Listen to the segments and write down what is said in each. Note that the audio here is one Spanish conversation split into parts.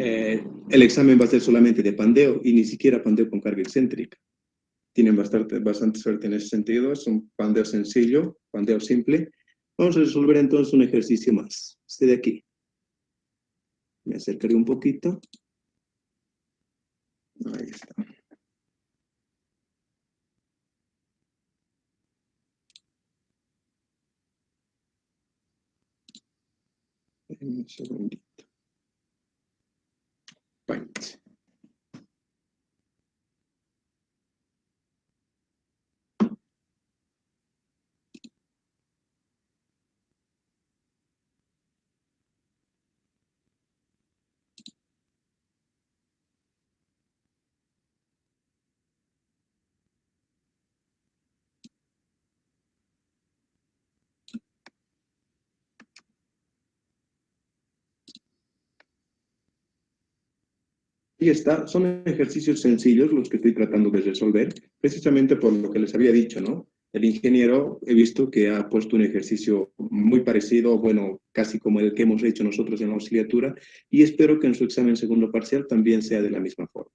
el examen va a ser solamente de pandeo y ni siquiera pandeo con carga excéntrica. Tienen bastante suerte en ese sentido. Es un pandeo sencillo, pandeo simple. Vamos a resolver entonces un ejercicio más. Este de aquí. Me acercaré un poquito. Ahí está. Un segundito. Paint. Y está, son ejercicios sencillos los que estoy tratando de resolver, precisamente por lo que les había dicho, ¿no? El ingeniero, he visto que ha puesto un ejercicio muy parecido, bueno, casi como el que hemos hecho nosotros en la auxiliatura, y espero que en su examen segundo parcial también sea de la misma forma.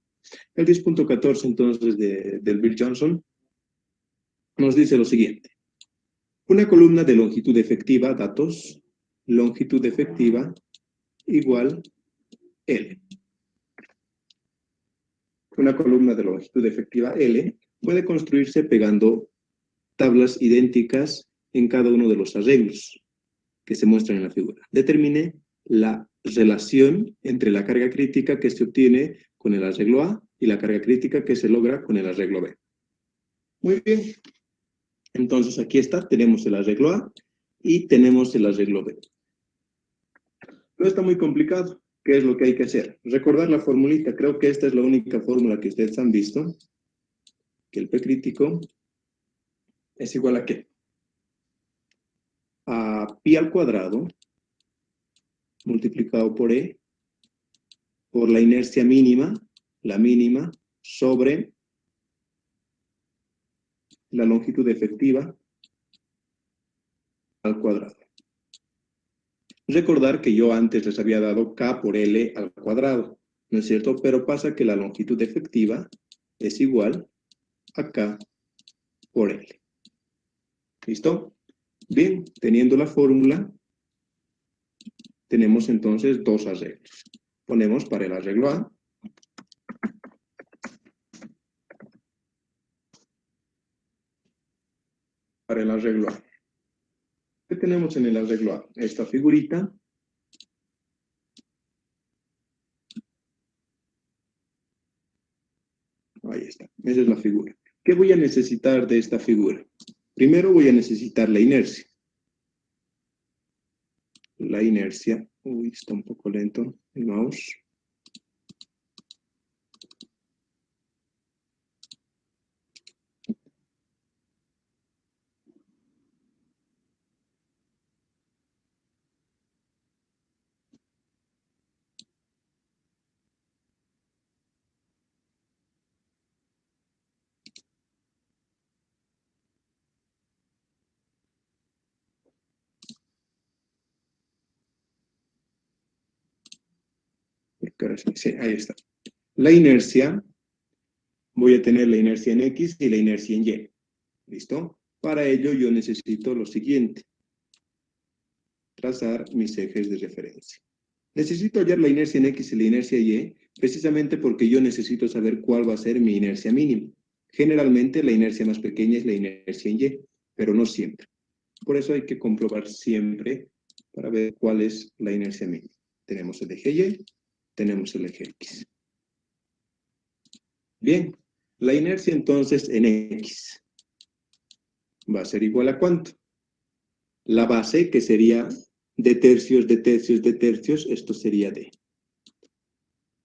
El 10.14, entonces, del Bill Johnson, nos dice lo siguiente. Una columna de longitud efectiva, datos, longitud efectiva, igual L. Una columna de longitud efectiva L puede construirse pegando tablas idénticas en cada uno de los arreglos que se muestran en la figura. Determine la relación entre la carga crítica que se obtiene con el arreglo A y la carga crítica que se logra con el arreglo B. Muy bien. Entonces aquí está, tenemos el arreglo A y tenemos el arreglo B. No está muy complicado. ¿Qué es lo que hay que hacer? Recordar la formulita. Creo que esta es la única fórmula que ustedes han visto. Que el P crítico es igual a ¿qué? A pi al cuadrado multiplicado por E por la inercia mínima, la mínima, sobre la longitud efectiva al cuadrado. Recordar que yo antes les había dado K por L al cuadrado, ¿no es cierto? Pero pasa que la longitud efectiva es igual a K por L. ¿Listo? Bien, teniendo la fórmula, tenemos entonces dos arreglos. Ponemos para el arreglo A. Para el arreglo A. ¿Qué tenemos en el arreglo A? Esta figurita. Ahí está. Esa es la figura. ¿Qué voy a necesitar de esta figura? Primero voy a necesitar la inercia. La inercia. Uy, está un poco lento el mouse. Sí, ahí está. La inercia, voy a tener la inercia en X y la inercia en Y. ¿Listo? Para ello yo necesito lo siguiente. Trazar mis ejes de referencia. Necesito hallar la inercia en X y la inercia Y, precisamente porque yo necesito saber cuál va a ser mi inercia mínima. Generalmente la inercia más pequeña es la inercia en Y, pero no siempre. Por eso hay que comprobar siempre para ver cuál es la inercia mínima. Tenemos el eje Y, tenemos el eje X. Bien, la inercia entonces en X va a ser igual a ¿cuánto? La base, que sería de tercios, de tercios, de tercios, esto sería D.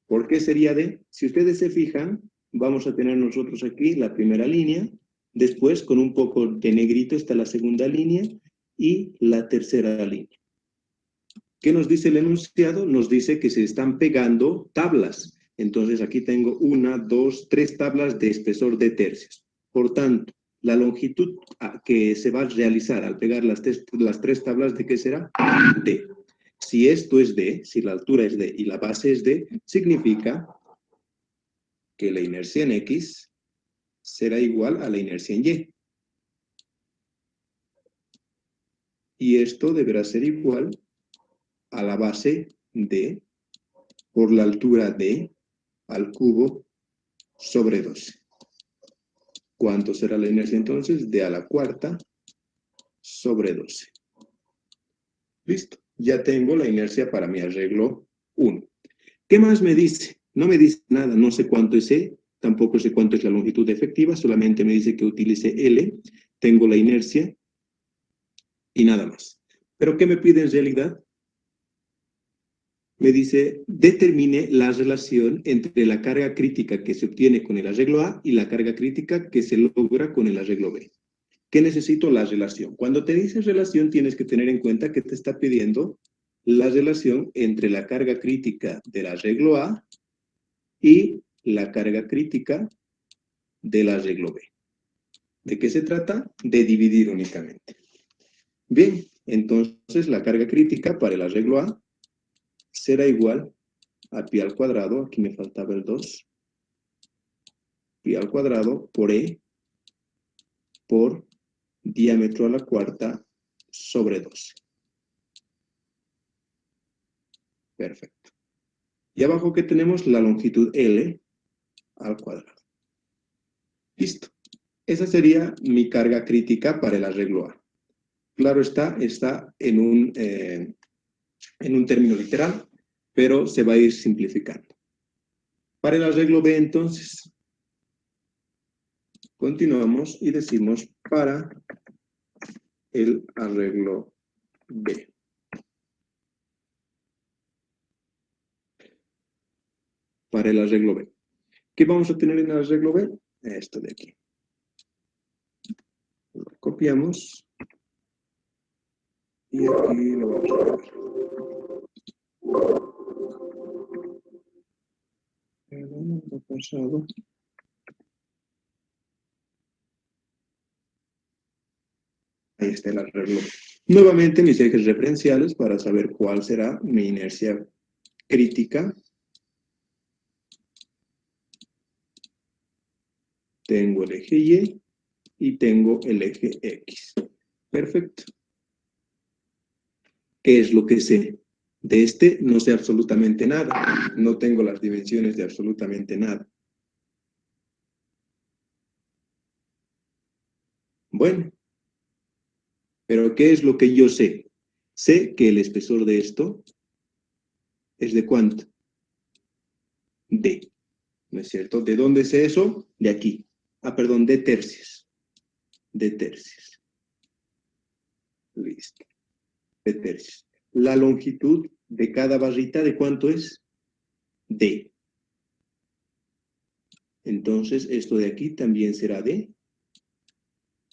¿Por qué sería D? Si ustedes se fijan, vamos a tener nosotros aquí la primera línea, después con un poco de negrito está la segunda línea y la tercera línea. ¿Qué nos dice el enunciado? Nos dice que se están pegando tablas. Entonces aquí tengo 1, 2, 3 tablas de espesor de tercios. Por tanto, la longitud que se va a realizar al pegar las tres tablas, ¿de qué será? D. Si esto es D, si la altura es D y la base es D, significa que la inercia en X será igual a la inercia en Y. Y esto deberá ser igual a la base D por la altura D al cubo sobre 12. ¿Cuánto será la inercia entonces? D a la cuarta sobre 12. Listo. Ya tengo la inercia para mi arreglo 1. ¿Qué más me dice? No me dice nada, no sé cuánto es E, tampoco sé cuánto es la longitud efectiva, solamente me dice que utilice L, tengo la inercia y nada más. ¿Pero qué me pide en realidad? Me dice, determine la relación entre la carga crítica que se obtiene con el arreglo A y la carga crítica que se logra con el arreglo B. ¿Qué necesito? La relación. Cuando te dice relación, tienes que tener en cuenta que te está pidiendo la relación entre la carga crítica del arreglo A y la carga crítica del arreglo B. ¿De qué se trata? De dividir únicamente. Bien, entonces la carga crítica para el arreglo A será igual a pi al cuadrado, aquí me faltaba el 2, pi al cuadrado por E por diámetro a la cuarta sobre 12. Perfecto. Y abajo que tenemos la longitud L al cuadrado. Listo. Esa sería mi carga crítica para el arreglo A. Claro está en un término literal, pero se va a ir simplificando. Para el arreglo B, entonces, continuamos y decimos para el arreglo B. Para el arreglo B. ¿Qué vamos a tener en el arreglo B? Esto de aquí. Lo copiamos. Y aquí lo vamos a ver. Perdón, lo he pasado. Ahí está el arreglo. Nuevamente mis ejes referenciales para saber cuál será mi inercia crítica. Tengo el eje Y y tengo el eje X. Perfecto. ¿Qué es lo que sé? De este no sé absolutamente nada. No tengo las dimensiones de absolutamente nada. Bueno, pero ¿qué es lo que yo sé? Sé que el espesor de esto es de ¿cuánto? D. ¿No es cierto? ¿De dónde sé eso? De aquí. Ah, perdón, de tercios. De tercios. Listo. De tercios. La longitud de cada barrita, ¿de cuánto es? D. Entonces, esto de aquí también será D.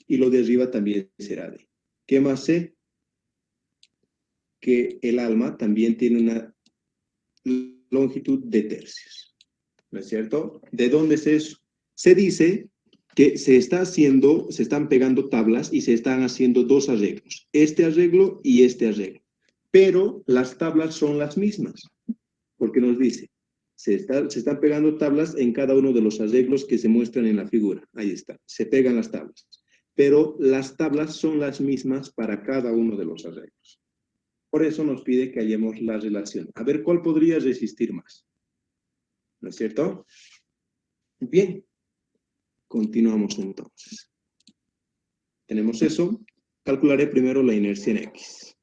Y lo de arriba también será D. ¿Qué más sé? Que el alma también tiene una longitud de tercios. ¿No es cierto? ¿De dónde es eso? Se dice que se están pegando tablas y se están haciendo dos arreglos. Este arreglo y este arreglo. Pero las tablas son las mismas. Porque nos dice, se están pegando tablas en cada uno de los arreglos que se muestran en la figura. Ahí está, se pegan las tablas. Pero las tablas son las mismas para cada uno de los arreglos. Por eso nos pide que hallemos la relación. A ver, ¿cuál podría resistir más? ¿No es cierto? Bien, continuamos entonces. Tenemos eso. Calcularé primero la inercia en X.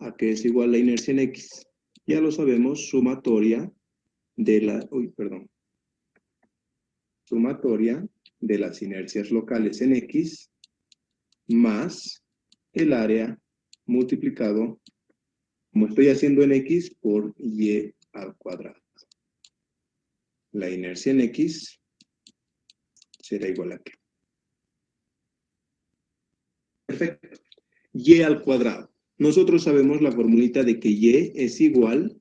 ¿A qué es igual la inercia en X? Ya lo sabemos, sumatoria de la... sumatoria de las inercias locales en X más el área multiplicado, como estoy haciendo en X, por Y al cuadrado. La inercia en X será igual a ¿qué? Perfecto. Y al cuadrado. Nosotros sabemos la formulita de que Y es igual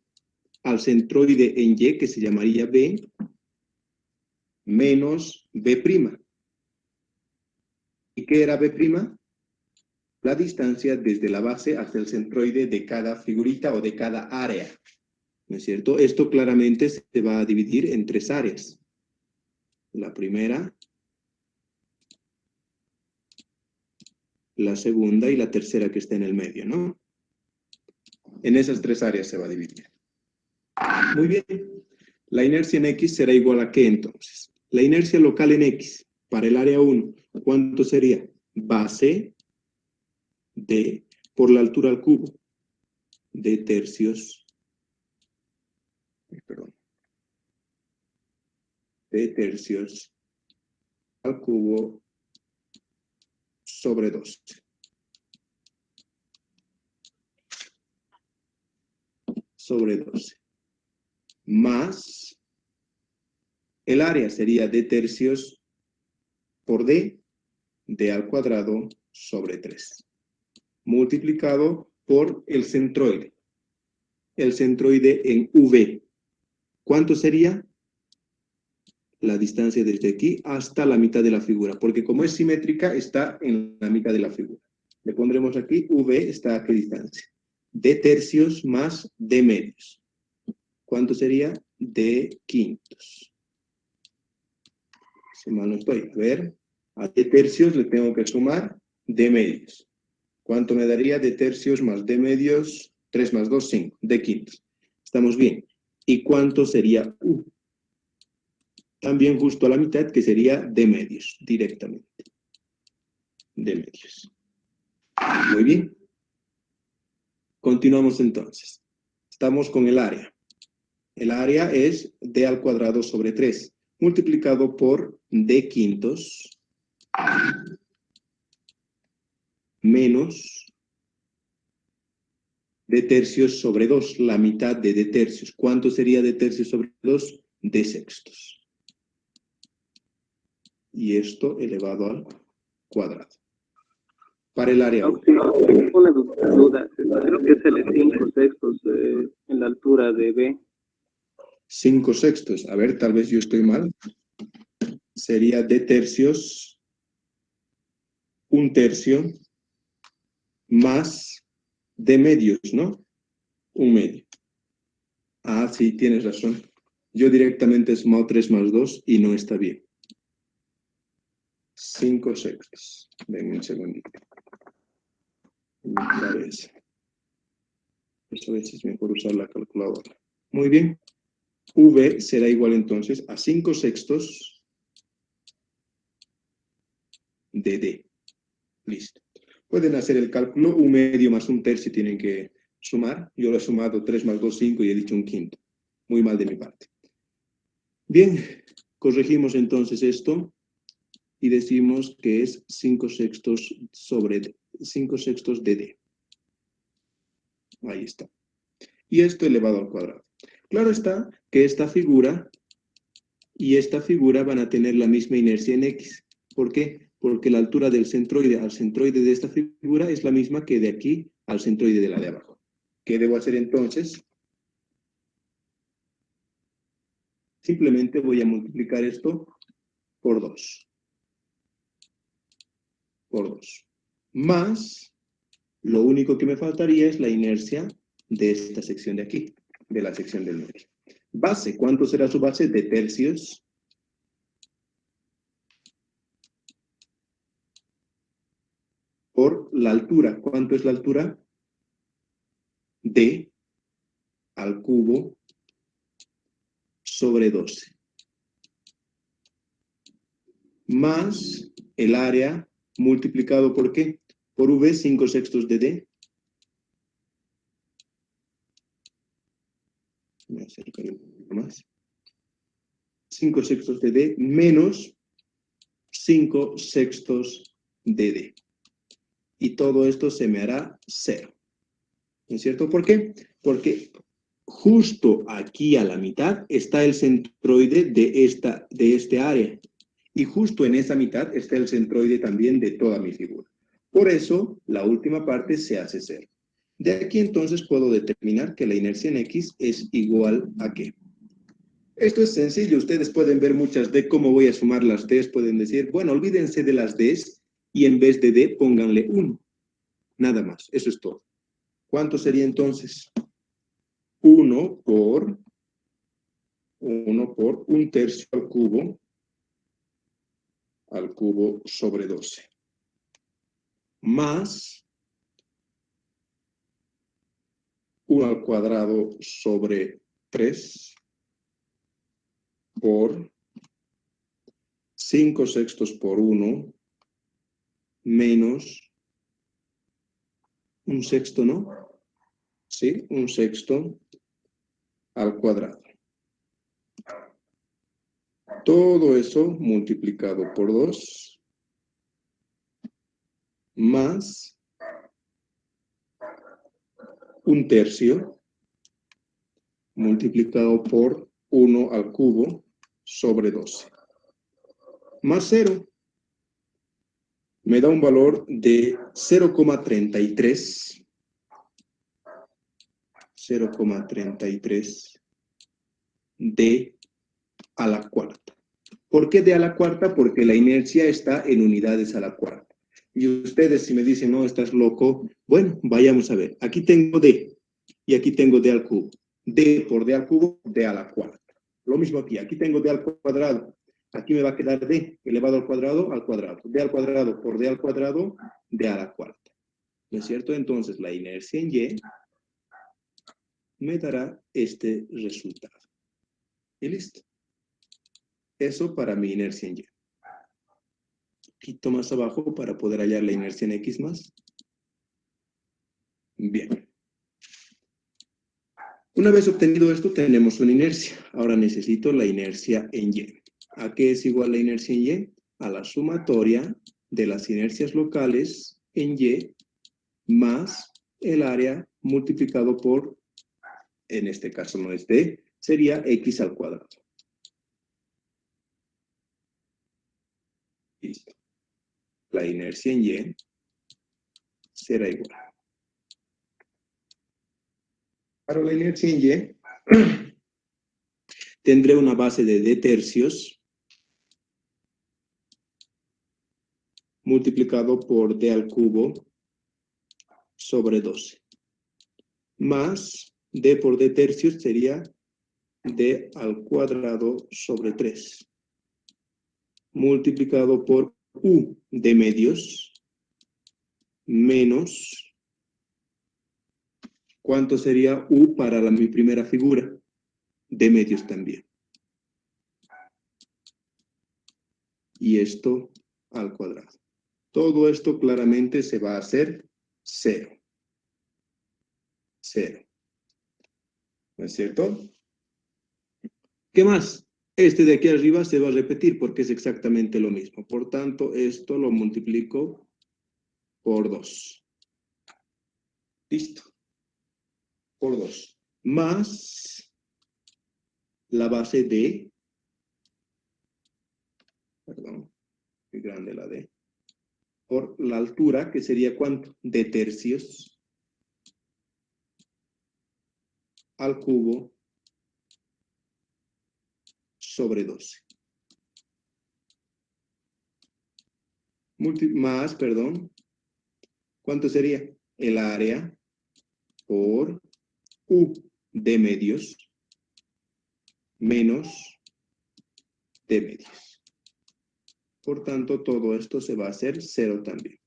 al centroide en Y, que se llamaría B, menos B'. ¿Y qué era B'? la distancia desde la base hasta el centroide de cada figurita o de cada área. ¿No es cierto? Esto claramente se va a dividir en tres áreas. La primera, la segunda y la tercera que está en el medio, ¿no? En esas tres áreas se va a dividir. Muy bien. La inercia en X será igual a ¿qué entonces? La inercia local en X para el área 1, ¿cuánto sería? Base de por la altura al cubo de tercios, perdón, de tercios al cubo sobre 12. Sobre 12. Más el área sería de tercios por D al cuadrado sobre 3. Multiplicado por el centroide. El centroide en V. ¿Cuánto sería? La distancia desde aquí hasta la mitad de la figura, porque como es simétrica, está en la mitad de la figura. Le pondremos aquí, V está a qué distancia. D tercios más D medios. ¿Cuánto sería? D quintos. Si mal no estoy, a ver, a D tercios le tengo que sumar D medios. ¿Cuánto me daría D tercios más D medios? 3 más 2, 5, D quintos. Estamos bien. ¿Y cuánto sería U? También justo a la mitad, que sería D medios, directamente. D medios. Muy bien. Continuamos entonces. Estamos con el área. El área es D al cuadrado sobre 3, multiplicado por D quintos menos D tercios sobre 2, la mitad de D tercios. ¿Cuánto sería D tercios sobre 2? D sextos. Y esto elevado al cuadrado. Para el área 1. Una duda, creo que es el 5 sextos en la altura de B. 5 sextos. A ver, tal vez yo estoy mal. Sería D tercios, 1 tercio, más D medios, ¿no? 1 medio. Ah, sí, tienes razón. Yo directamente he sumado 3 más 2 y no está bien. 5 sextos. Denme un segundito. Eso a veces es mejor usar la calculadora. Muy bien. V será igual entonces a 5 sextos de D. Listo. Pueden hacer el cálculo, 1 medio más 1 tercio tienen que sumar. Yo lo he sumado 3 más 2, 5 y he dicho 1 quinto. Muy mal de mi parte. Bien, corregimos entonces esto y decimos que es 5 sextos sobre D, 5 sextos de D. Ahí está. Y esto elevado al cuadrado. Claro está que esta figura y esta figura van a tener la misma inercia en X. ¿Por qué? Porque la altura del centroide al centroide de esta figura es la misma que de aquí al centroide de la de abajo. ¿Qué debo hacer entonces? Simplemente voy a multiplicar esto por 2. Por 2. Más, lo único que me faltaría es la inercia de esta sección de aquí, de la sección del medio. Base, ¿cuánto será su base? De tercios. Por la altura. ¿Cuánto es la altura? D al cubo sobre 12. Más el área multiplicado por ¿qué? Por V, 5 sextos de D. Me acercaré un poquito más. 5 sextos de D menos 5 sextos de D. Y todo esto se me hará 0. ¿No es cierto? ¿Por qué? Porque justo aquí a la mitad está el centroide de este área. Y justo en esa mitad está el centroide también de toda mi figura. Por eso, la última parte se hace 0. De aquí entonces puedo determinar que la inercia en X es igual a ¿qué? Esto es sencillo. Ustedes pueden ver muchas D. ¿Cómo voy a sumar las Ds? Pueden decir, bueno, olvídense de las Ds y en vez de D pónganle 1. Nada más, eso es todo. ¿Cuánto sería entonces? 1 por 1/3 al cubo sobre 12. Más 1 al cuadrado sobre 3 por 5/6 por 1 menos 1/6, ¿no? Sí, 1/6 al cuadrado. Todo eso multiplicado por 2 más 1/3 multiplicado por 1 al cubo sobre 12. Más 0. Me da un valor de 0,33. 0,33 d a la cuarta. ¿Por qué d a la cuarta? Porque la inercia está en unidades a la cuarta. Y ustedes si me dicen, no, estás loco, bueno, vayamos a ver. Aquí tengo d y aquí tengo d al cubo. D por d al cubo, d a la cuarta. Lo mismo aquí. Aquí tengo d al cuadrado. Aquí me va a quedar d elevado al cuadrado, d al cuadrado por d al cuadrado, d a la cuarta. ¿No es cierto? Entonces la inercia en y me dará este resultado. Y listo. Eso para mi inercia en y. Quito más abajo para poder hallar la inercia en x más. Bien. Una vez obtenido esto, tenemos una inercia. Ahora necesito la inercia en y. ¿A qué es igual la inercia en y? A la sumatoria de las inercias locales en y más el área multiplicado por, en este caso no es d, sería x al cuadrado. Listo. La inercia en y será igual. Para la inercia en y, tendré una base de d tercios multiplicado por d al cubo sobre 12. Más d por d tercios sería d al cuadrado sobre 3. Multiplicado por u de medios menos, ¿cuánto sería u para mi primera figura? De medios también. Y esto al cuadrado. Todo esto claramente se va a hacer 0. 0. ¿No es cierto? ¿Qué más? Este de aquí arriba se va a repetir porque es exactamente lo mismo. Por tanto, esto lo multiplico por 2. Listo. Por 2. Más la base de, perdón, qué grande la D, por la altura, que sería ¿cuánto? De tercios al cubo sobre 12. Más, perdón, ¿cuánto sería? El área por u de medios menos de medios. Por tanto, todo esto se va a hacer 0 también.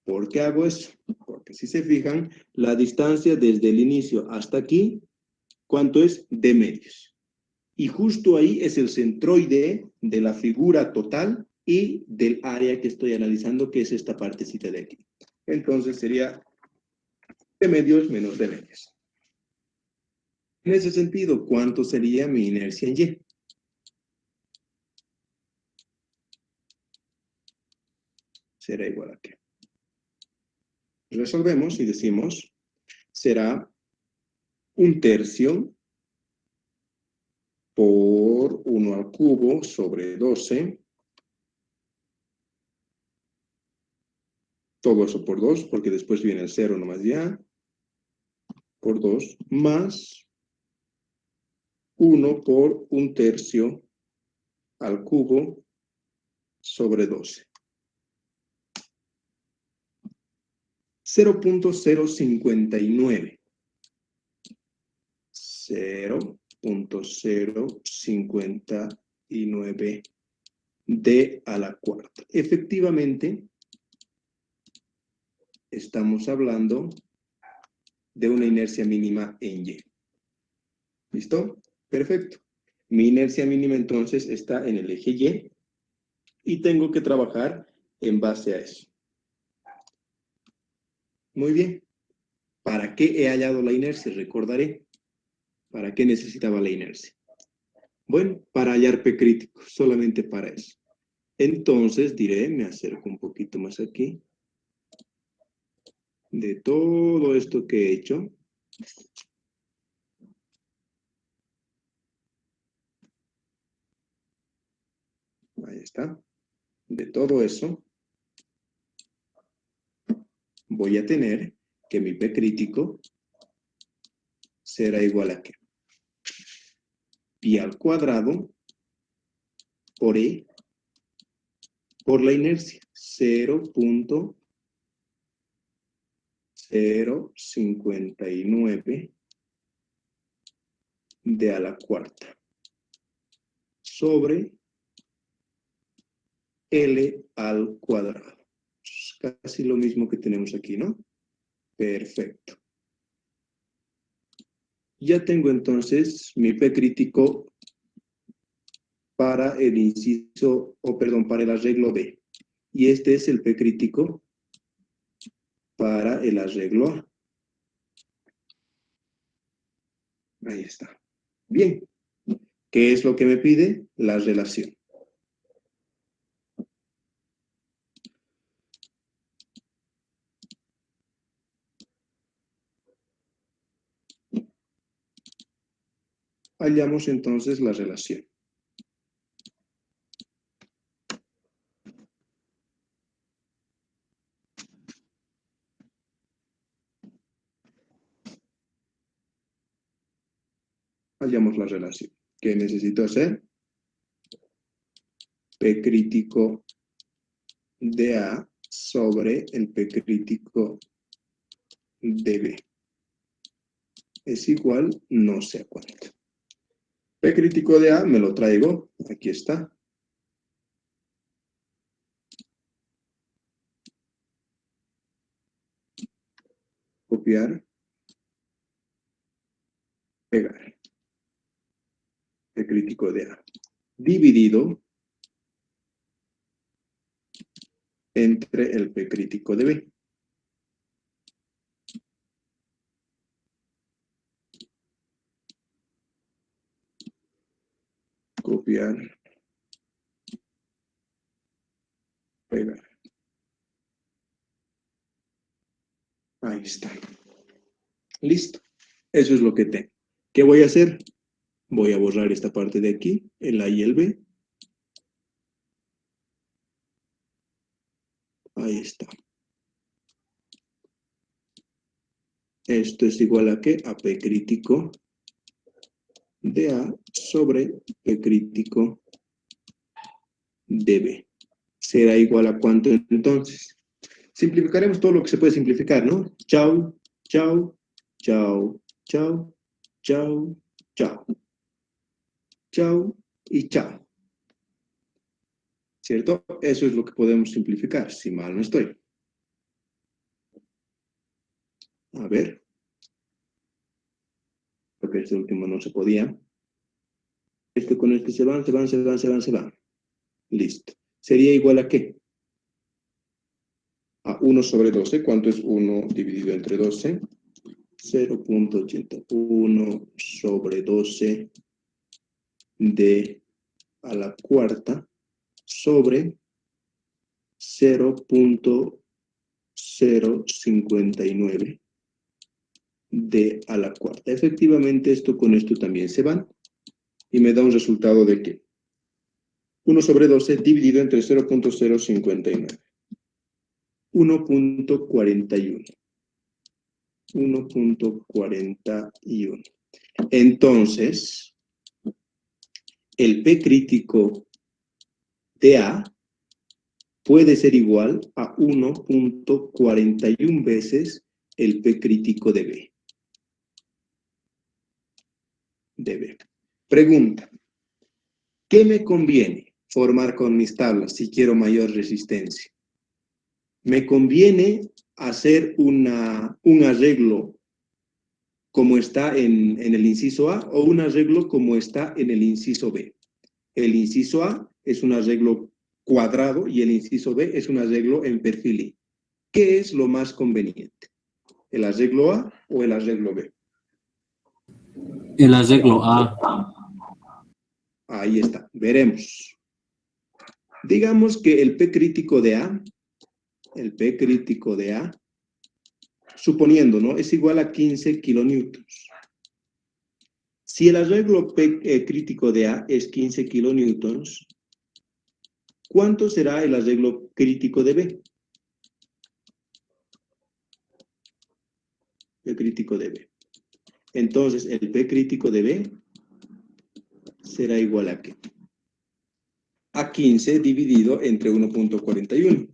¿Por qué hago eso? Porque si se fijan, la distancia desde el inicio hasta aquí, ¿cuánto es? De medios. Y justo ahí es el centroide de la figura total y del área que estoy analizando, que es esta partecita de aquí. Entonces sería de medios menos de medios. En ese sentido, ¿cuánto sería mi inercia en y? Será igual a qué. Resolvemos y decimos, será 1/3 por 1 al cubo sobre 12. Todo eso por 2, porque después viene el 0 nomás ya. Por 2, más 1 por 1/3 al cubo sobre 12. 0.059. 0.059 d a la cuarta. Efectivamente, estamos hablando de una inercia mínima en Y. ¿Listo? Perfecto. Mi inercia mínima entonces está en el eje Y y tengo que trabajar en base a eso. Muy bien. ¿Para qué he hallado la inercia? Recordaré. ¿Para qué necesitaba la inercia? Bueno, para hallar P crítico, solamente para eso. Entonces diré, me acerco un poquito más aquí. De todo esto que he hecho, ahí está. De todo eso, voy a tener que mi P crítico será igual a ¿qué? Pi al cuadrado por E por la inercia. 0.059 d a la cuarta sobre L al cuadrado. Casi lo mismo que tenemos aquí, ¿no? Perfecto. Ya tengo entonces mi P crítico para el inciso, para el arreglo B. Y este es el P crítico para el arreglo A. Ahí está. Bien. ¿Qué es lo que me pide? La relación. Hallamos entonces la relación. Hallamos la relación. ¿Qué necesito hacer? P crítico de A sobre el P crítico de B. Es igual, no sé a cuánto. P crítico de A me lo traigo. Aquí está. Copiar. Pegar. P crítico de A. Dividido entre el P crítico de B. Copiar. Pegar. Ahí está. Listo. Eso es lo que tengo. ¿Qué voy a hacer? Voy a borrar esta parte de aquí, el A y el B. Ahí está. Esto es igual a ¿qué? A P crítico de A sobre P crítico de B. ¿Será igual a cuánto entonces? Simplificaremos todo lo que se puede simplificar, ¿no? Chau, chau, chau, chau, chau, chau. Chau y chau. ¿Cierto? Eso es lo que podemos simplificar, si mal no estoy. A ver. Porque este último no se podía. Este con este se van, se van, se van, se van, se van. Listo. ¿Sería igual a qué? A 1 sobre 12. ¿Cuánto es 1 dividido entre 12? 0.81 sobre 12 d a la cuarta sobre 0.059 d a la cuarta. Efectivamente, esto con esto también se van y me da un resultado de ¿qué? 1 sobre 12 dividido entre 0.059. 1.41. 1.41. Entonces, el P crítico de A puede ser igual a 1.41 veces el P crítico de B. Pregunta, ¿qué me conviene formar con mis tablas si quiero mayor resistencia? ¿Me conviene hacer un arreglo como está en el inciso A o un arreglo como está en el inciso B? El inciso A es un arreglo cuadrado y el inciso B es un arreglo en perfil Y. ¿Qué es lo más conveniente? ¿El arreglo A o el arreglo B? El arreglo A. Ahí está, veremos. Digamos que el P crítico de A, suponiendo, ¿no? Es igual a 15 kilonewtons. Si el arreglo P crítico de A es 15 kilonewtons, ¿cuánto será el arreglo crítico de B? P crítico de B. Entonces, el P crítico de B será igual a ¿qué? A 15 dividido entre 1.41.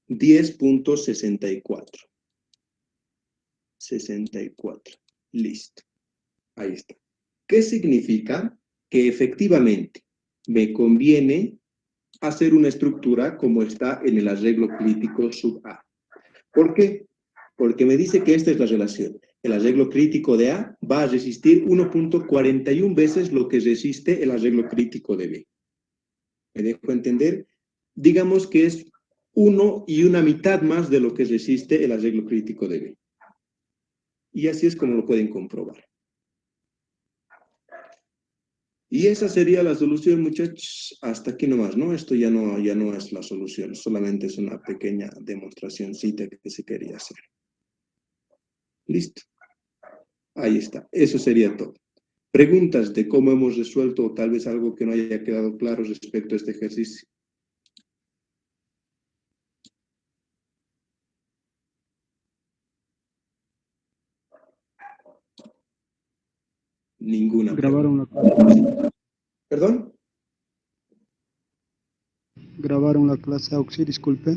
10.64. 64. Listo. Ahí está. ¿Qué significa? Que efectivamente me conviene hacer una estructura como está en el arreglo crítico sub A. ¿Por qué? Porque me dice que esta es la relación. El arreglo crítico de A va a resistir 1.41 veces lo que resiste el arreglo crítico de B. ¿Me dejo entender? Digamos que es 1 y una mitad más de lo que resiste el arreglo crítico de B. Y así es como lo pueden comprobar. Y esa sería la solución, muchachos. Hasta aquí nomás, ¿no? Esto ya no es la solución. Solamente es una pequeña demostracióncita que se quería hacer. Listo. Ahí está. Eso sería todo. Preguntas de cómo hemos resuelto o tal vez algo que no haya quedado claro respecto a este ejercicio. Ninguna Grabaron pregunta. la clase. ¿Perdón? Grabaron la clase, Auxi, disculpe.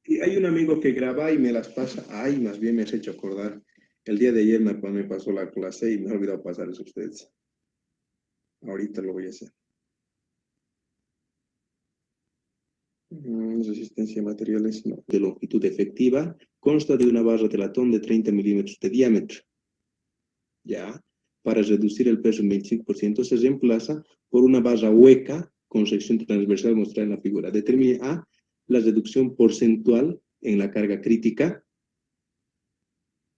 Y hay un amigo que graba y me las pasa. Ay, más bien me has hecho acordar. El día de ayer me pasó la clase y me he olvidado pasarles a ustedes. Ahorita lo voy a hacer. Resistencia a materiales no. De longitud efectiva consta de una barra de latón de 30 milímetros de diámetro. Ya. Para reducir el peso en 25% se reemplaza por una barra hueca con sección transversal mostrada en la figura. Determine A, la reducción porcentual en la carga crítica.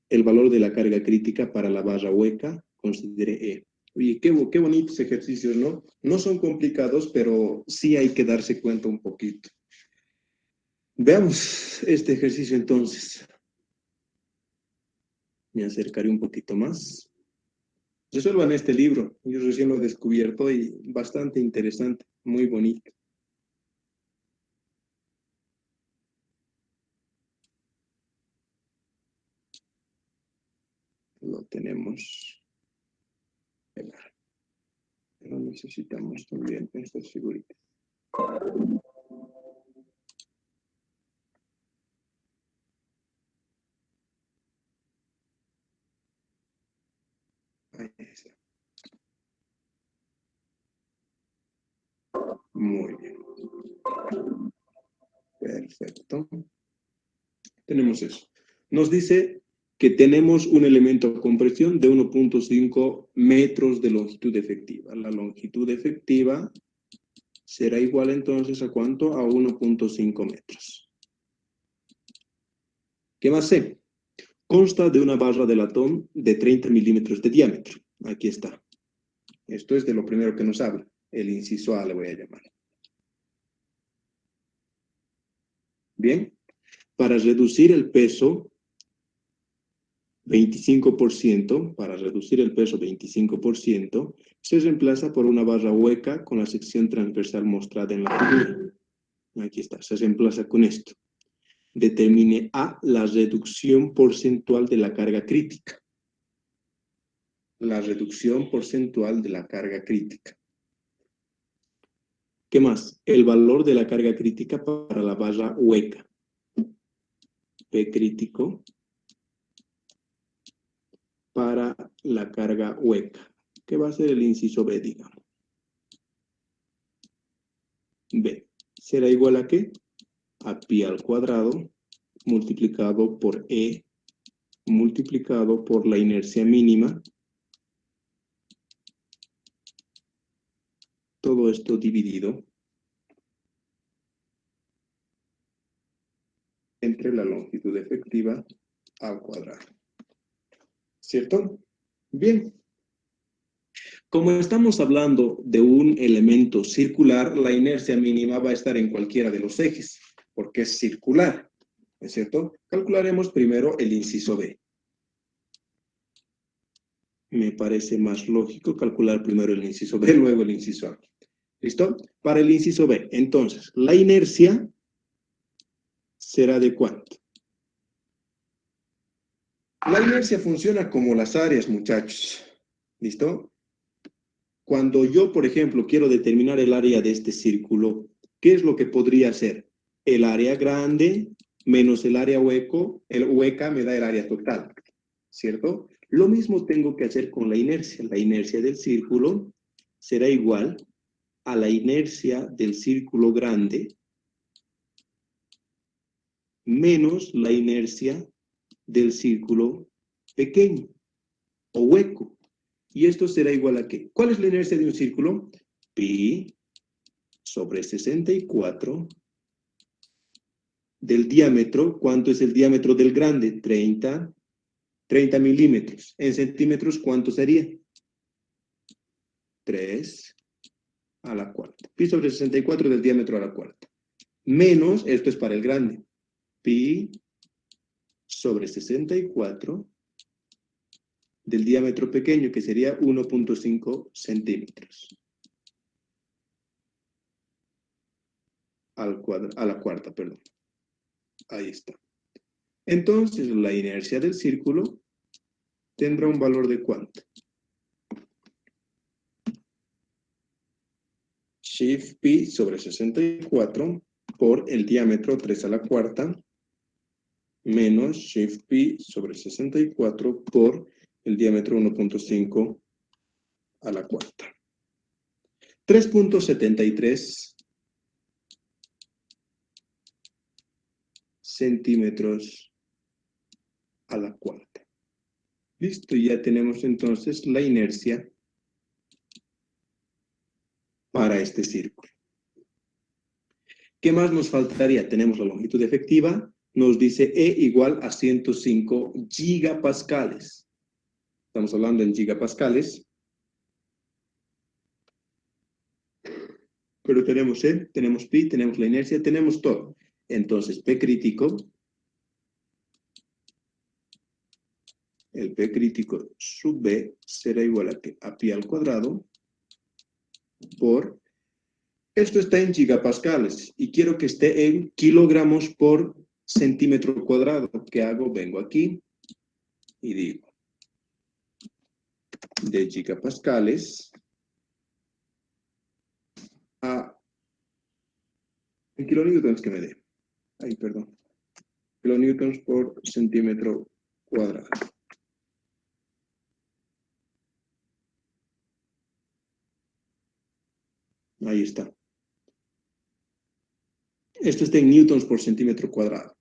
El valor de la carga crítica para la barra hueca, considere E. Oye, qué bonitos ejercicios, ¿no? No son complicados, pero sí hay que darse cuenta un poquito. Veamos este ejercicio entonces. Me acercaré un poquito más. Resuelvan este libro. Yo recién lo he descubierto y bastante interesante, muy bonito. Lo tenemos. Pero necesitamos también estas figuritas. Ahí está. Muy bien. Perfecto. Tenemos eso. Nos dice que tenemos un elemento de compresión de 1.5 metros de longitud efectiva. La longitud efectiva será igual entonces a ¿cuánto? A 1.5 metros. ¿Qué más sé? Consta de una barra de latón de 30 milímetros de diámetro. Aquí está. Esto es de lo primero que nos habla. El inciso A le voy a llamar. Bien. Para reducir el peso 25%, para reducir el peso 25%, se reemplaza por una barra hueca con la sección transversal mostrada en la figura. Aquí está, se reemplaza con esto. Determine A, la reducción porcentual de la carga crítica. La reducción porcentual de la carga crítica. ¿Qué más? El valor de la carga crítica para la barra hueca. P crítico para la carga hueca, que va a ser el inciso B, digamos. B será igual a ¿qué? A pi al cuadrado multiplicado por E multiplicado por la inercia mínima. Todo esto dividido entre la longitud efectiva al cuadrado. ¿Cierto? Bien. Como estamos hablando de un elemento circular, la inercia mínima va a estar en cualquiera de los ejes, porque es circular. ¿Es cierto? Calcularemos primero el inciso B. Me parece más lógico calcular primero el inciso B, luego el inciso A. ¿Listo? Para el inciso B, entonces, la inercia será ¿de cuánto? La inercia funciona como las áreas, muchachos. ¿Listo? Cuando yo, por ejemplo, quiero determinar el área de este círculo, ¿qué es lo que podría hacer? El área grande menos el área hueca me da el área total, ¿cierto? Lo mismo tengo que hacer con la inercia. La inercia del círculo será igual a la inercia del círculo grande menos la inercia del círculo pequeño o hueco. Y esto será igual a ¿qué? ¿Cuál es la inercia de un círculo? Pi sobre 64 del diámetro. ¿Cuánto es el diámetro del grande? 30 milímetros. En centímetros, ¿cuánto sería? 3 a la cuarta. Pi sobre 64 del diámetro a la cuarta. Menos, esto es para el grande, pi sobre 64 del diámetro pequeño, que sería 1.5 centímetros. A la cuarta, perdón. Ahí está. Entonces, la inercia del círculo tendrá un valor de ¿cuánto? Shift pi sobre 64 por el diámetro 3 a la cuarta menos shift pi sobre 64 por el diámetro 1.5 a la cuarta. 3.73 centímetros a la cuarta. Listo, ya tenemos entonces la inercia para este círculo. ¿Qué más nos faltaría? Tenemos la longitud efectiva, nos dice E igual a 105 gigapascales. Estamos hablando en gigapascales. Pero tenemos E, tenemos pi, tenemos la inercia, tenemos todo. Entonces, P crítico, el P crítico sub B será igual a pi al cuadrado por, esto está en gigapascales y quiero que esté en kilogramos por centímetro cuadrado. ¿Qué hago? Vengo aquí y digo, de gigapascales a en kilonewtons que me dé. Ay, perdón. Kilonewtons por centímetro cuadrado. Ahí está. Esto está en newtons por centímetro cuadrado.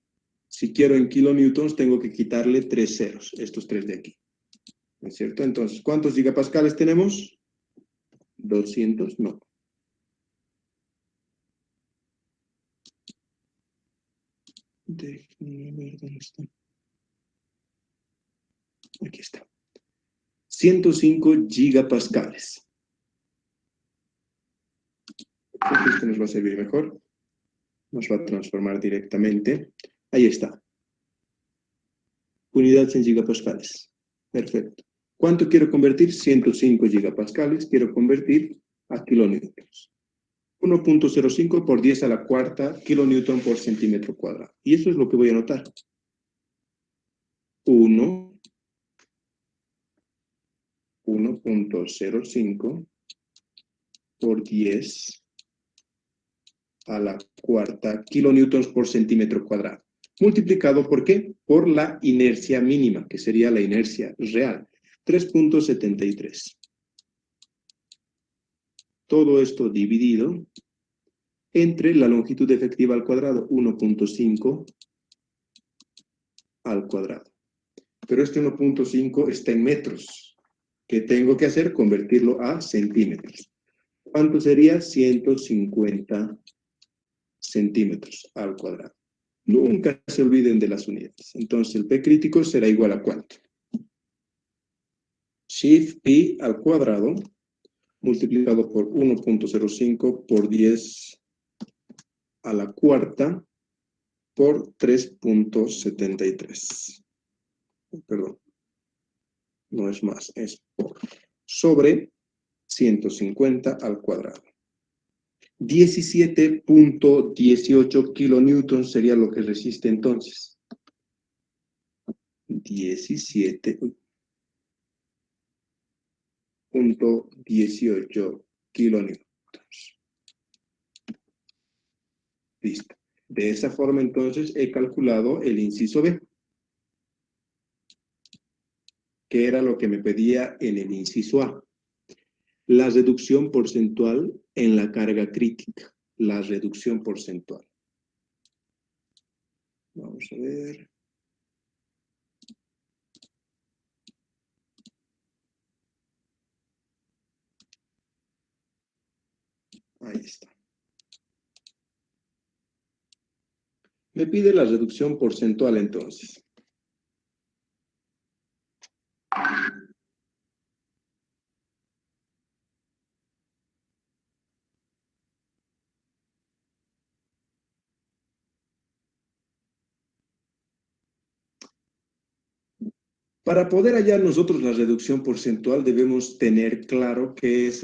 Si quiero en kilonewtons, tengo que quitarle 3 ceros, estos 3 de aquí. ¿No es cierto? Entonces, ¿cuántos gigapascales tenemos? 200, no. Déjenme ver dónde está. Aquí está. 105 gigapascales. Esto nos va a servir mejor. Nos va a transformar directamente. Ahí está. Unidades en gigapascales. Perfecto. ¿Cuánto quiero convertir? 105 gigapascales. Quiero convertir a kilonewtons. 1.05 por 10 a la cuarta kilonewton por centímetro cuadrado. Y eso es lo que voy a anotar. 1.05 por 10 a la cuarta kilonewtons por centímetro cuadrado. Multiplicado ¿por qué? Por la inercia mínima, que sería la inercia real, 3.73. Todo esto dividido entre la longitud efectiva al cuadrado, 1.5 al cuadrado. Pero este 1.5 está en metros. ¿Qué tengo que hacer? Convertirlo a centímetros. ¿Cuánto sería? 150 centímetros al cuadrado. Nunca se olviden de las unidades. Entonces, el P crítico será igual a ¿cuánto? Shift pi al cuadrado multiplicado por 1.05 por 10 a la cuarta por 3.73. Perdón. No es más, es por. Sobre 150 al cuadrado. 17.18 kilonewtons sería lo que resiste entonces. 17.18 kilonewtons. Listo. De esa forma entonces he calculado el inciso B, que era lo que me pedía en el inciso A. La reducción porcentual en la carga crítica. La reducción porcentual. Vamos a ver. Ahí está. Me pide la reducción porcentual entonces. Para poder hallar nosotros la reducción porcentual debemos tener claro qué es,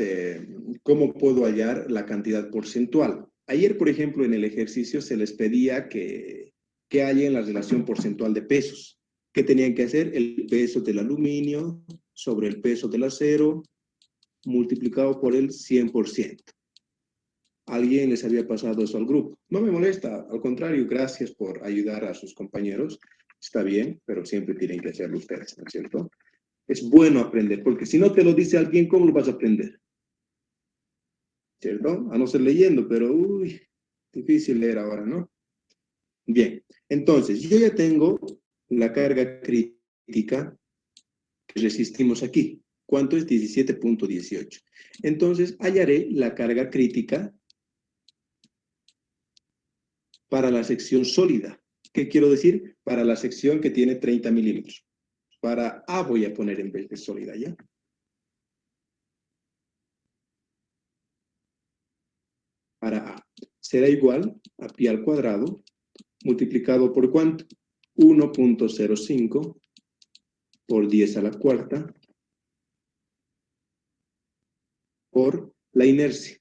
cómo puedo hallar la cantidad porcentual. Ayer, por ejemplo, en el ejercicio se les pedía que hallen la relación porcentual de pesos. ¿Qué tenían que hacer? El peso del aluminio sobre el peso del acero multiplicado por el 100%. ¿Alguien les había pasado eso al grupo? No me molesta, al contrario, gracias por ayudar a sus compañeros. Está bien, pero siempre tienen que hacerlo ustedes, ¿no es cierto? Es bueno aprender, porque si no te lo dice alguien, ¿cómo lo vas a aprender? ¿Cierto? A no ser leyendo, pero uy, difícil leer ahora, ¿no? Bien, entonces, yo ya tengo la carga crítica que resistimos aquí. ¿Cuánto es? 17.18. Entonces, hallaré la carga crítica para la sección sólida. ¿Qué quiero decir? Para la sección que tiene 30 milímetros. Para A voy a poner en vez de sólida, ¿ya? Para A. Será igual a pi al cuadrado multiplicado por ¿cuánto? 1.05 por 10 a la cuarta por la inercia.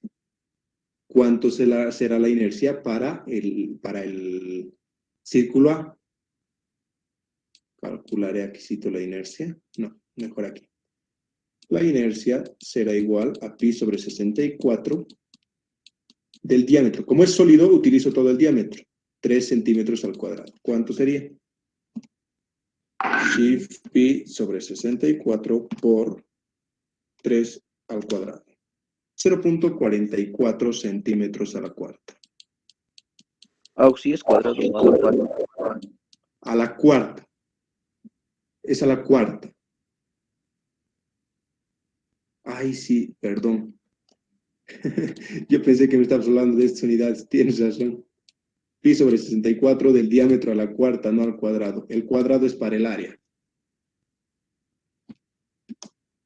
¿Cuánto será la inercia para el círculo A? Calcularé aquí la inercia. No, mejor aquí. La inercia será igual a pi sobre 64 del diámetro. Como es sólido, utilizo todo el diámetro. 3 centímetros al cuadrado. ¿Cuánto sería? Shift pi sobre 64 por 3 al cuadrado. 0.44 centímetros a la cuarta. Auxi es cuadrado a la cuarta. A la cuarta. Es a la cuarta. Ay, sí, perdón. Yo pensé que me estabas hablando de estas unidades. Tienes razón. Pi sobre 64 del diámetro a la cuarta, no al cuadrado. El cuadrado es para el área.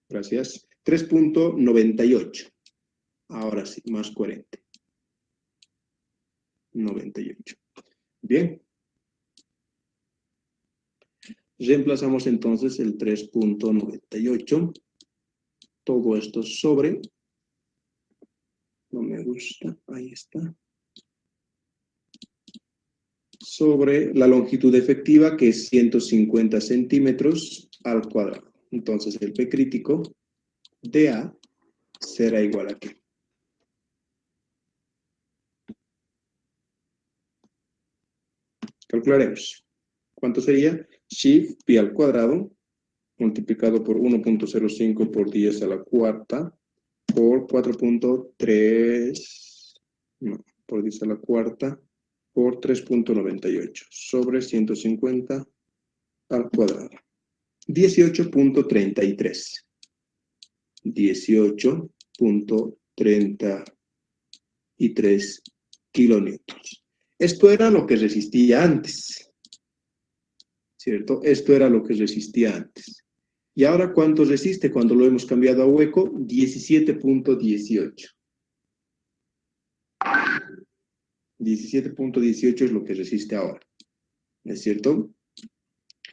Gracias. 3.98. Ahora sí, más coherente. 98. Bien. Reemplazamos entonces el 3.98. Todo esto sobre. No me gusta. Ahí está. Sobre la longitud efectiva, que es 150 centímetros al cuadrado. Entonces, el P crítico de A será igual a ¿qué? Calcularemos. ¿Cuánto sería? Shift pi al cuadrado multiplicado por 1.05 por 10 a la cuarta por 4.3, no, por 10 a la cuarta por 3.98 sobre 150 al cuadrado. 18.33. 18.33 kilonewtons. Esto era lo que resistía antes, ¿cierto? Esto era lo que resistía antes. ¿Y ahora cuánto resiste cuando lo hemos cambiado a hueco? 17.18. 17.18 es lo que resiste ahora. ¿Es cierto?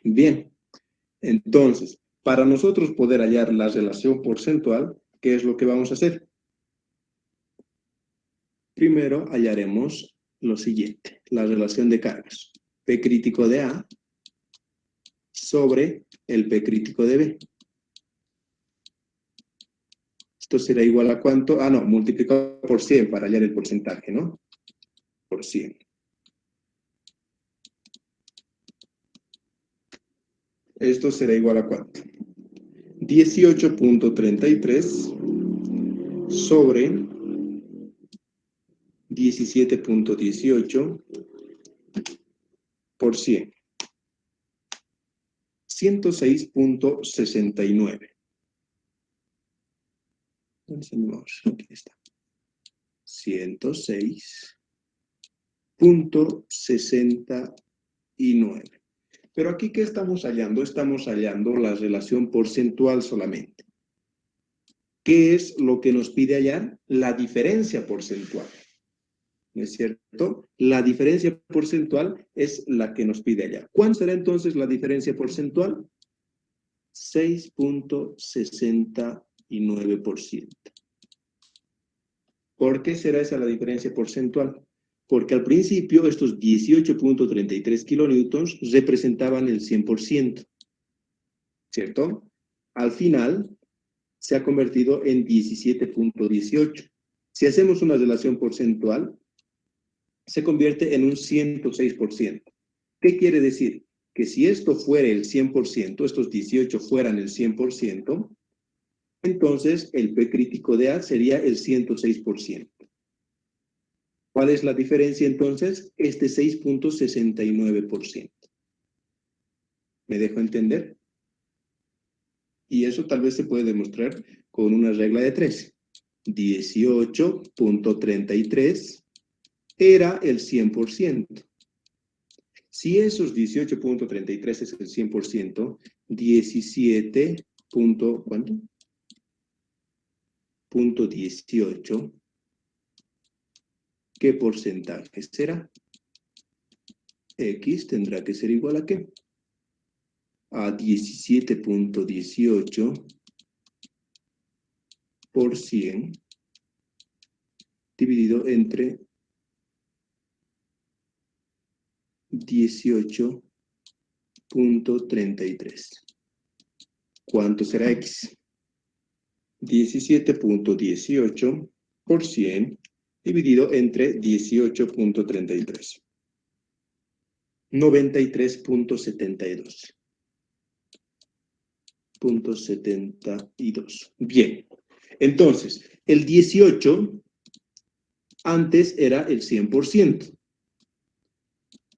Bien. Entonces, para nosotros poder hallar la relación porcentual, ¿qué es lo que vamos a hacer? Primero hallaremos lo siguiente, la relación de cargas. P crítico de A sobre el P crítico de B. Esto será igual a ¿cuánto? Ah, no, multiplicado por 100 para hallar el porcentaje, ¿no? Por 100. Esto será igual a ¿cuánto? 18.33 sobre 17.18 por 100. 106.69. Aquí está. 106.69. Pero aquí, ¿qué estamos hallando? Estamos hallando la relación porcentual solamente. ¿Qué es lo que nos pide hallar? La diferencia porcentual. ¿No es cierto? La diferencia porcentual es la que nos pide hallar. ¿Cuánto será entonces la diferencia porcentual? 6.69%. ¿Por qué será esa la diferencia porcentual? Porque al principio estos 18.33 kilonewtons representaban el 100%, ¿cierto? Al final se ha convertido en 17.18. Si hacemos una relación porcentual, se convierte en un 106%. ¿Qué quiere decir? Que si esto fuera el 100%, estos 18 fueran el 100%, entonces el P crítico de A sería el 106%. ¿Cuál es la diferencia entonces? Este 6.69%. ¿Me dejo entender? Y eso tal vez se puede demostrar con una regla de 3. 18.33 era el 100%. Si esos 18.33 es el 100%, 17. ¿Cuánto? Punto 18. ¿Qué porcentaje será? X tendrá que ser igual a ¿qué? A 17.18 por 100 dividido entre 18.33. ¿Cuánto será X? 17.18 por 100 dividido entre 18.33. 93.72. 72. Bien. Entonces, el 18 antes era el 100%.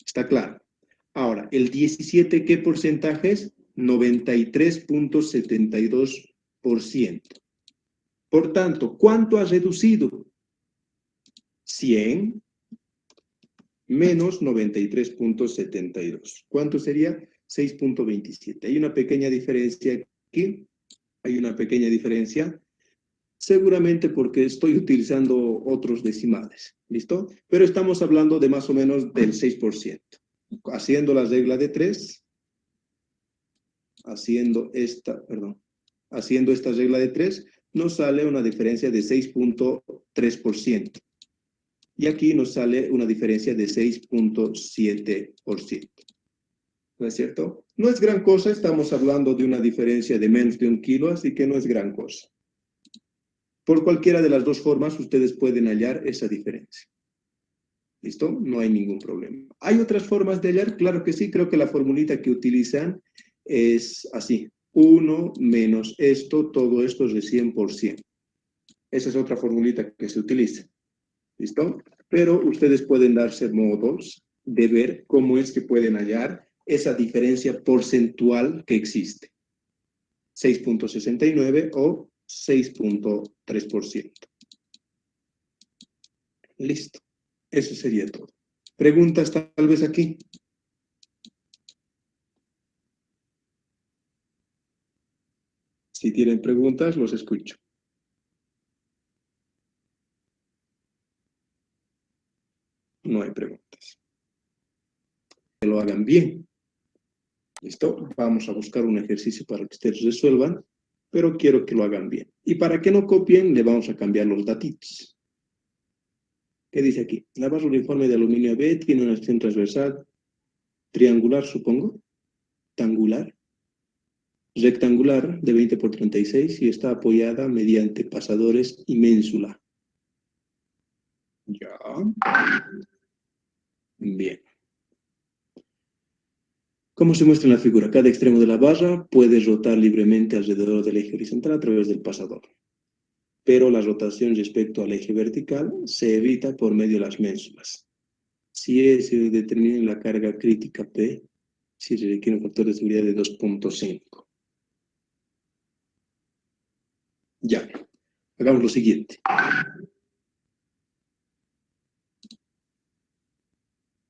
¿Está claro? Ahora, el 17, ¿qué porcentaje es? 93.72%. Por tanto, ¿cuánto ha reducido? 100 menos 93.72. ¿Cuánto sería? 6.27. Hay una pequeña diferencia aquí. Hay una pequeña diferencia. Seguramente porque estoy utilizando otros decimales. ¿Listo? Pero estamos hablando de más o menos del 6%. Haciendo la regla de 3. Haciendo esta regla de 3, nos sale una diferencia de 6.3%. Y aquí nos sale una diferencia de 6.7%. ¿No es cierto? No es gran cosa, estamos hablando de una diferencia de menos de 1 kilo, así que no es gran cosa. Por cualquiera de las dos formas, ustedes pueden hallar esa diferencia. ¿Listo? No hay ningún problema. ¿Hay otras formas de hallar? Claro que sí, creo que la formulita que utilizan es así. 1 menos esto, todo esto es de 100%. Esa es otra formulita que se utiliza. ¿Listo? Pero ustedes pueden darse modos de ver cómo es que pueden hallar esa diferencia porcentual que existe. 6.69 o 6.3%. Listo. Eso sería todo. ¿Preguntas tal vez aquí? Si tienen preguntas, los escucho. No hay preguntas. Que lo hagan bien. ¿Listo? Vamos a buscar un ejercicio para que ustedes resuelvan, pero quiero que lo hagan bien. Y para que no copien, le vamos a cambiar los datitos. ¿Qué dice aquí? La barra uniforme de aluminio B tiene una sección transversal triangular, supongo, tangular, rectangular de 20 por 36 y está apoyada mediante pasadores y ménsula. Ya. Bien. Como se muestra en la figura, cada extremo de la barra puede rotar libremente alrededor del eje horizontal a través del pasador. Pero la rotación respecto al eje vertical se evita por medio de las ménsulas. Si se determina la carga crítica P, si se requiere un factor de seguridad de 2.5. Ya, hagamos lo siguiente.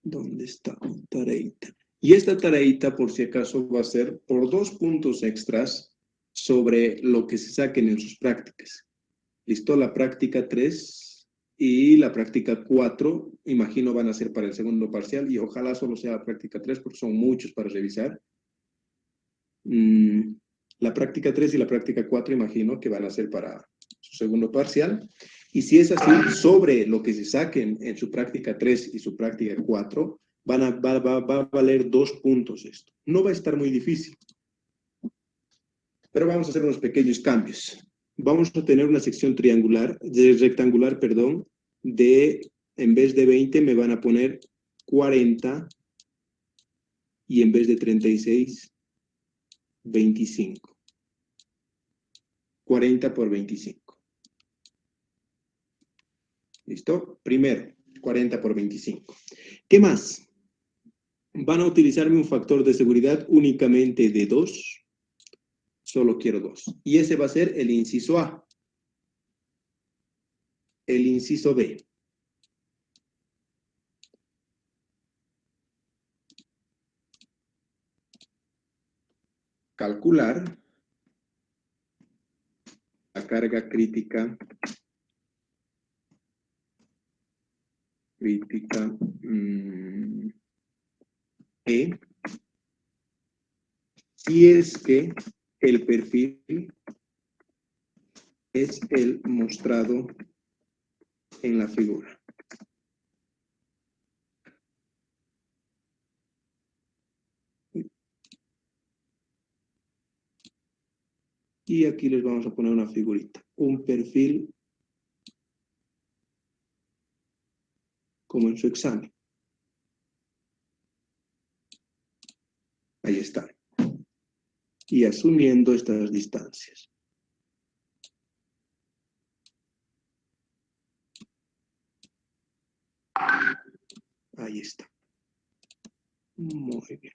¿Dónde está? Tareita. Y esta tareita, por si acaso, va a ser por 2 puntos extras sobre lo que se saquen en sus prácticas. ¿Listo? La práctica 3 y la práctica 4, imagino, van a ser para el segundo parcial y ojalá solo sea la práctica 3 porque son muchos para revisar. La práctica 3 y la práctica 4 imagino que van a ser para su segundo parcial. Y si es así, sobre lo que se saquen en su práctica 3 y su práctica 4, va a valer 2 puntos esto. No va a estar muy difícil. Pero vamos a hacer unos pequeños cambios. Vamos a tener una sección rectangular, perdón, en vez de 20 me van a poner 40 y en vez de 36, 25. 40 por 25. ¿Listo? Primero, 40 por 25. ¿Qué más? Van a utilizarme un factor de seguridad únicamente de 2. Solo quiero 2. Y ese va a ser el inciso A. El inciso B. Calcular la carga crítica E, si es que el perfil es el mostrado en la figura. Y aquí les vamos a poner una figurita, un perfil como en su examen. Ahí está. Y asumiendo estas distancias. Ahí está. Muy bien.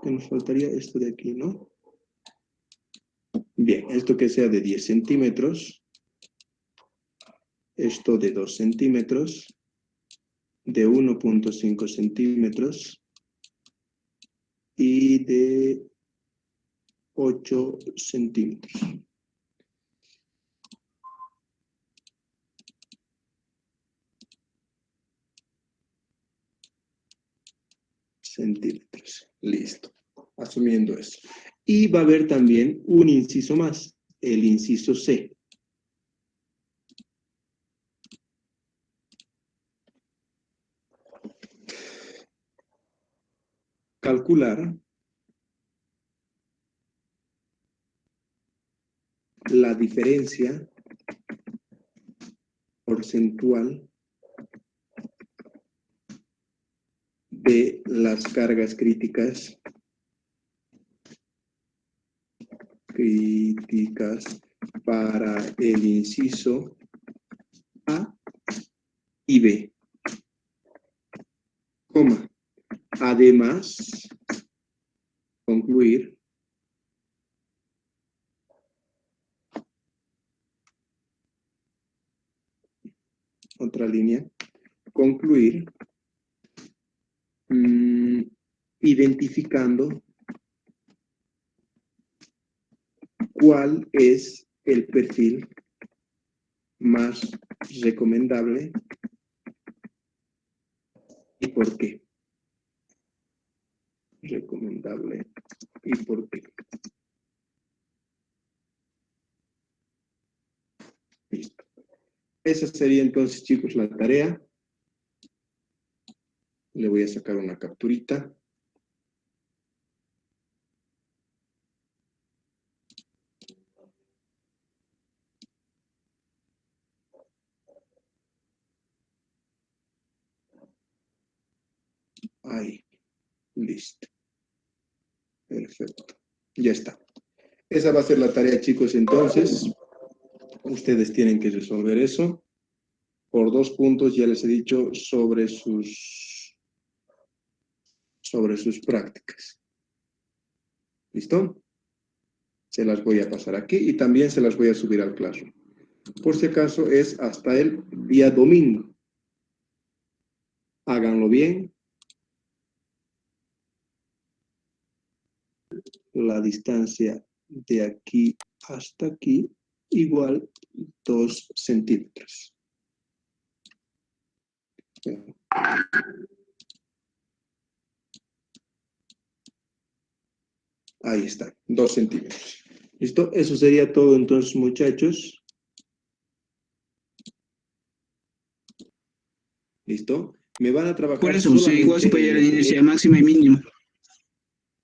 Que nos faltaría esto de aquí, ¿no? Bien, esto que sea de 10 centímetros, esto de 2 centímetros, de 1.5 centímetros y de 8 centímetros. Centímetros. Listo. Asumiendo eso. Y va a haber también un inciso más, el inciso C. Calcular la diferencia porcentual de las cargas críticas para el inciso A y B, coma, además, concluir otra línea, concluir identificando cuál es el perfil más recomendable y por qué. Recomendable y por qué. Listo. Esa sería entonces, chicos, la tarea. Le voy a sacar una capturita. Ahí. Listo. Perfecto. Ya está. Esa va a ser la tarea, chicos, entonces. Ustedes tienen que resolver eso. Por 2 puntos, ya les he dicho, sobre sus prácticas. ¿Listo? Se las voy a pasar aquí y también se las voy a subir al Classroom. Por si acaso es hasta el día domingo. Háganlo bien. La distancia de aquí hasta aquí igual 2 centímetros. Ahí está, 2 centímetros. ¿Listo? Eso sería todo entonces, muchachos. ¿Listo? Me van a trabajar Por eso, sí, igual se puede hallar la inercia máxima y mínima.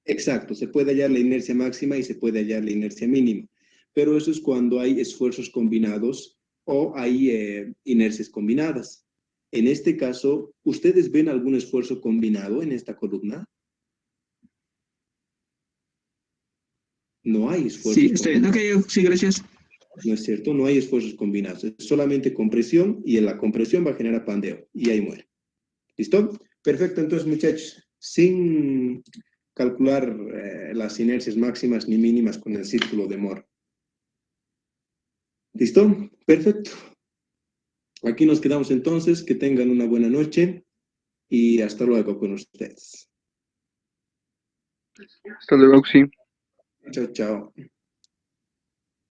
Exacto, se puede hallar la inercia máxima y se puede hallar la inercia mínima. Pero eso es cuando hay esfuerzos combinados o hay inercias combinadas. En este caso, ¿ustedes ven algún esfuerzo combinado en esta columna? No hay esfuerzos Sí, está bien. Ok, sí, gracias. ¿No es cierto? No hay esfuerzos combinados. Es solamente compresión y en la compresión va a generar pandeo y ahí muere. ¿Listo? Perfecto. Entonces, muchachos, sin calcular las inercias máximas ni mínimas con el círculo de Moore. ¿Listo? Perfecto. Aquí nos quedamos entonces. Que tengan una buena noche y hasta luego con ustedes. Hasta luego, sí. Chao, chao.